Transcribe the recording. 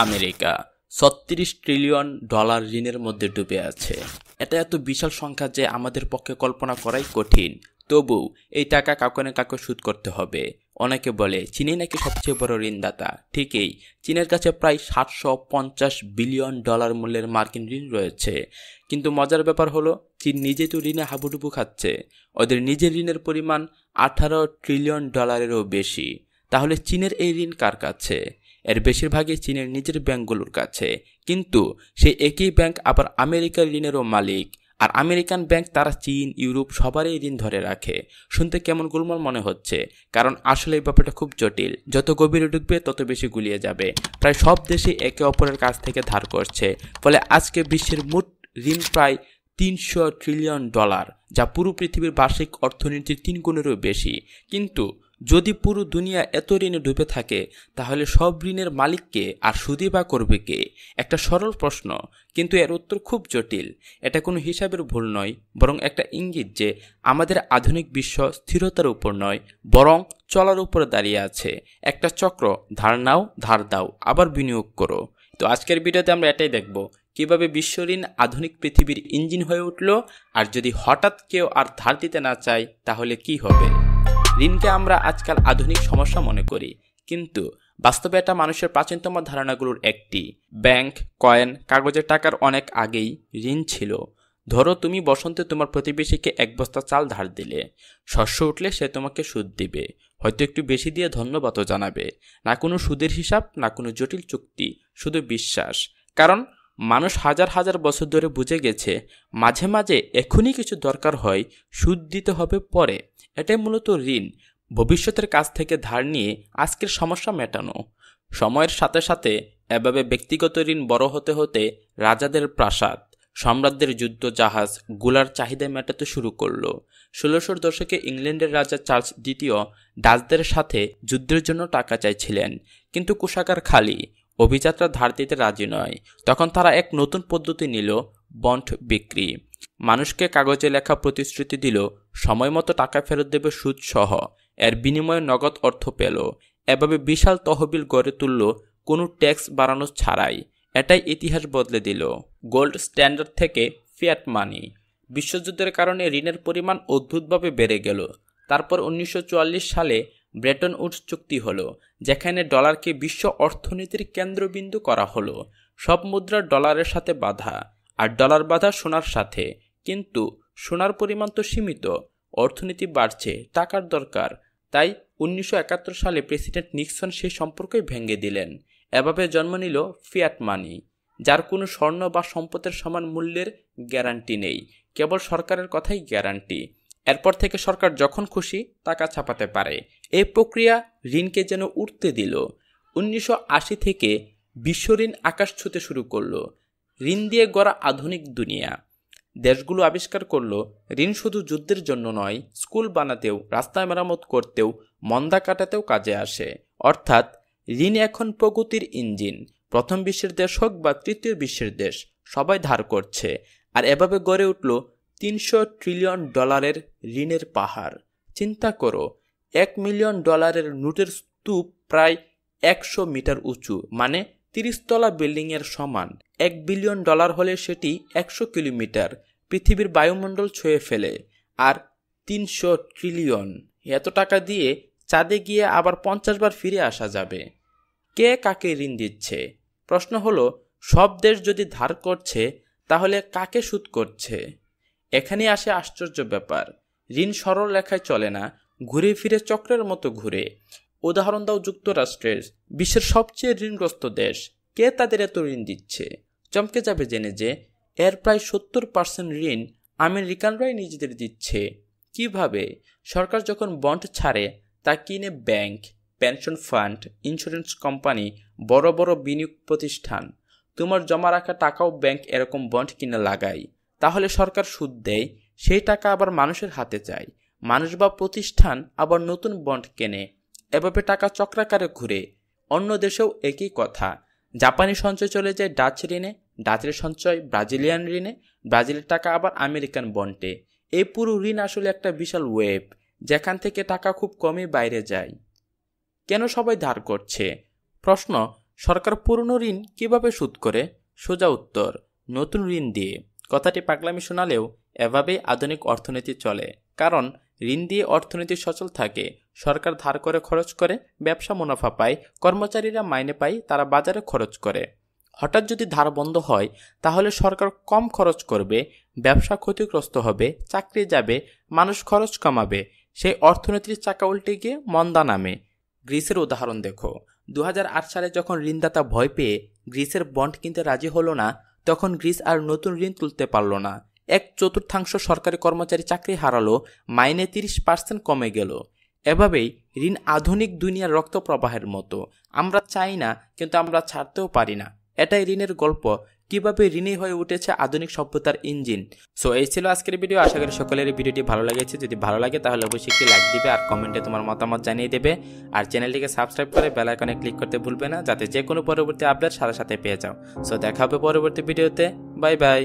America ৩৬ trillion dollar ঋণের মধ্যে ডুবে আছে। এটা এত বিশাল সংখ্যা যে আমাদের পক্ষে কল্পনা করাই কঠিন। তবু এই টাকা কাউকে না কাউকে শোধ করতে হবে। অনেকে বলে চীনই নাকি সবচেয়ে বড় ঋণদাতা। ঠিকই, চীনের কাছে প্রায় ৭৫০ বিলিয়ন ডলার মূল্যের মার্কিন ঋণ রয়েছে। কিন্তু মজার ব্যাপার হলো, চীন নিজে তো ঋণে হাবুডুবু খাচ্ছে। ওদের নিজের ঋণের পরিমাণ ১৮ ট্রিলিয়ন ডলারেরও বেশি। তাহলে চীনের এই ঋণ কার কাছে? এর বেশিরভাগই চীনের নিজের ব্যাংকগুলোর কাছে। কিন্তু সেই একই ব্যাংক আবার আমেরিকার ঋণেরও মালিক। আর আমেরিকান ব্যাংক তারা চীন, ইউরোপ সবারই ঋণ ধরে রাখে। শুনতে কেমন গোলমাল মনে হচ্ছে, কারণ আসলে এই ব্যাপারটা খুব জটিল। যত গভীরে ঢুকবে তত বেশি গুলিয়ে যাবে। প্রায় সব দেশই একে অপরের কাছ থেকে ধার করছে। ফলে আজকে বিশ্বের মোট ঋণ প্রায় ৩০০ ট্রিলিয়ন ডলার, যা পুরো পৃথিবীর বার্ষিক অর্থনীতির ৩ গুণেরও বেশি। কিন্তু যদি পুরো দুনিয়া এত ঋণে ডুবে থাকে, তাহলে সব ঋণের মালিককে আর সুদই বা করবে কে? একটা সরল প্রশ্ন, কিন্তু এর উত্তর খুব জটিল। এটা কোনো হিসাবের ভুল নয়, বরং একটা ইঙ্গিত যে আমাদের আধুনিক বিশ্ব স্থিরতার উপর নয়, বরং চলার উপর দাঁড়িয়ে আছে। একটা চক্র, ধার নাও, ধার দাও, আবার বিনিয়োগ করো। তো আজকের ভিডিওতে আমরা এটাই দেখব, কিভাবে বিশ্ব ঋণ আধুনিক পৃথিবীর ইঞ্জিন হয়ে উঠল। আর যদি হঠাৎ কেউ আর ধার দিতে না চায়, তাহলে কি হবে? ঋণকে আমরা আজকাল আধুনিক সমস্যা মনে করি, কিন্তু বাস্তবে এটা মানুষের প্রাচীনতম ধারণাগুলোর একটি। ব্যাংক, কয়েন, কাগজের টাকার অনেক আগেই ঋণ ছিল। ধরো তুমি বসন্তে তোমার প্রতিবেশীকে ১ বস্তা চাল ধার দিলে। শস্য উঠলে সে তোমাকে সুদ দিবে, হয়তো একটু বেশি দিয়ে ধন্যবাদও জানাবে। না কোনো সুদের হিসাব, না কোনো জটিল চুক্তি, শুধু বিশ্বাস। কারণ মানুষ হাজার হাজার বছর ধরে বুঝে গেছে, মাঝে মাঝে এখনই কিছু দরকার হয়, সুদ দিতে হবে পরে। এটাই মূলত ঋণ, ভবিষ্যতের কাছ থেকে ধার নিয়ে আজকের সমস্যা মেটানো। সময়ের সাথে সাথে এভাবে ব্যক্তিগত ঋণ বড় হতে হতে রাজাদের প্রাসাদ, সম্রাটদের যুদ্ধ জাহাজ গুলার চাহিদা মেটাতে শুরু করলো। ১৬০০ দশকে ইংল্যান্ডের রাজা চার্লস দ্বিতীয় ডাচদের সাথে যুদ্ধের জন্য টাকা চাইছিলেন, কিন্তু কোষাগার খালি। অভিজাতরা ধার দিতে রাজি নয়। তখন তারা এক নতুন পদ্ধতি নিল, বন্ড বিক্রি। মানুষকে কাগজে লেখা প্রতিশ্রুতি দিল, সময় মতো টাকা ফেরত দেবে সুদ সহ। এর বিনিময়ে নগদ অর্থ পেল। এভাবে বিশাল তহবিল গড়ে তুলল, কোনো ট্যাক্স বাড়ানো ছাড়াই। এটাই ইতিহাস বদলে দিল। গোল্ড স্ট্যান্ডার্ড থেকে ফিয়াট মানি। বিশ্বযুদ্ধের কারণে ঋণের পরিমাণ অদ্ভুতভাবে বেড়ে গেল। তারপর ১৯৪৪ সালে ব্রেটন উডস চুক্তি হলো, যেখানে ডলারকে বিশ্ব অর্থনীতির কেন্দ্রবিন্দু করা হলো। সব মুদ্রা ডলারের সাথে বাঁধা, আর ডলার বাঁধা সোনার সাথে। কিন্তু সোনার পরিমাণ তো সীমিত, অর্থনীতি বাড়ছে, টাকার দরকার। তাই ১৯৭১ সালে প্রেসিডেন্ট নিক্সন সেই সম্পর্কই ভেঙে দিলেন। এভাবে জন্ম নিল ফিয়াট মানি, যার কোনো স্বর্ণ বা সম্পদের সমান মূল্যের গ্যারান্টি নেই, কেবল সরকারের কথাই গ্যারান্টি। এরপর থেকে সরকার যখন খুশি টাকা ছাপাতে পারে। এই প্রক্রিয়া ঋণকে যেন উঠতে দিল। ১৯৮০ থেকে বিশ্ব ঋণ আকাশ ছুঁতে শুরু করলো। ঋণ দিয়ে গড়া আধুনিক দুনিয়া। দেশগুলো আবিষ্কার করলো, ঋণ শুধু যুদ্ধের জন্য নয়, স্কুল বানাতেও, রাস্তা মেরামত করতেও, মন্দা কাটাতেও কাজে আসে। অর্থাৎ ঋণ এখন প্রগতির ইঞ্জিন। প্রথম বিশ্বের দেশ হোক বা তৃতীয় বিশ্বের দেশ, সবাই ধার করছে। আর এভাবে গড়ে উঠল ৩০০ ট্রিলিয়ন ডলারের ঋণের পাহাড়। চিন্তা করো, ১ মিলিয়ন ডলারের নোটের স্তূপ প্রায় ১০০ মিটার উঁচু, মানে ৩০ তলা বিল্ডিংয়ের সমান। ১ বিলিয়ন ডলার হলে সেটি ১০০ কিলোমিটার, পৃথিবীর বায়ুমণ্ডল ছুঁয়ে ফেলে। আর ৩০০ ট্রিলিয়ন, এত টাকা দিয়ে চাঁদে গিয়ে আবার ৫০ বার ফিরে আসা যাবে। কে কাকে ঋণ দিচ্ছে? প্রশ্ন হলো, সব দেশ যদি ধার করছে, তাহলে কাকে সুদ করছে? এখানে আসে আশ্চর্য ব্যাপার। ঋণ সরল রেখায় চলে না, ঘুরে ফিরে চক্রের মতো ঘুরে। উদাহরণ দাও যুক্তরাষ্ট্রের, বিশ্বের সবচেয়ে ঋণগ্রস্ত দেশ। কে তাদের এত ঋণ দিচ্ছে? চমকে যাবে জেনে যে এর প্রায় ৭০% ঋণ আমেরিকানরাই নিজেদের দিচ্ছে। কিভাবে? সরকার যখন বন্ড ছাড়ে, তা কিনে bank, pension fund, insurance company, বড় বড় বিনিয়োগ প্রতিষ্ঠান। তোমার জমা রাখা টাকাও ব্যাংক এরকম বন্ড কিনে লাগায়। তাহলে সরকার সুদ দেয়, সেই টাকা আবার মানুষের হাতে যায়। মানুষ বা প্রতিষ্ঠান আবার নতুন বন্ড কেনে। এভাবে টাকা চক্রাকারে ঘুরে। অন্য দেশেও একই কথা। জাপানি সঞ্চয় চলে যায় ডাচ ঋণে, ডাচের সঞ্চয় ব্রাজিলিয়ান ঋণে, ব্রাজিলের টাকা আবার আমেরিকান বন্ডে। এই পুরো ঋণ আসলে একটা বিশাল ওয়েব, যেখান থেকে টাকা খুব কমই বাইরে যায়। কেন সবাই ধার করছে? প্রশ্ন, সরকার পুরনো ঋণ কিভাবে শোধ করে? সোজা উত্তর, নতুন ঋণ দিয়ে। কথাটি পাগলামি শোনালেও এভাবেই আধুনিক অর্থনীতি চলে। কারণ ঋণ দিয়ে অর্থনীতি সচল থাকে, সরকার ধার করে খরচ করে, ব্যবসা মুনাফা পায়, কর্মচারীরা মাইনে পায়, তারা বাজারে খরচ করে। হঠাৎ যদি ধার বন্ধ হয় তাহলে সরকার কম খরচ করবে, ব্যবসা ক্ষতিগ্রস্ত হবে, চাকরি যাবে, মানুষ খরচ কমাবে, সেই অর্থনীতির চাকা উল্টে গিয়ে মন্দা নামে। গ্রিসের উদাহরণ দেখো, 2008 সালে যখন ঋণদাতা ভয় পেয়ে গ্রিসের বন্ড কিনতে রাজি হলো না, তখন গ্রিস আর নতুন ঋণ তুলতে পারল না। 1/4 সরকারি কর্মচারী চাকরি হারালো, মাইনে 30% কমে গেল। এভাবেই ঋণ আধুনিক দুনিয়ার রক্ত প্রবাহের মতো। আমরা চাই না, কিন্তু আমরা ছাড়তেও পারি না। এটাই ঋণের গল্প, কিভাবে ঋণই হয়ে উঠেছে আধুনিক সভ্যতার ইঞ্জিন। সো এই ছিল আজকের ভিডিও। আশা করি সকলের এই ভিডিওটি ভালো লেগেছে। যদি ভালো লাগে তাহলে অবশ্যই একটি লাইক দিবে আর কমেন্টে তোমার মতামত জানিয়ে দেবে। আর চ্যানেলটিকে সাবস্ক্রাইব করে বেল আইকনে ক্লিক করতে ভুলবে না, যাতে যে কোনো পরবর্তী আপডেট সাথে সাথে পেয়ে যাও। সো দেখা হবে পরবর্তী ভিডিওতে। Bye bye.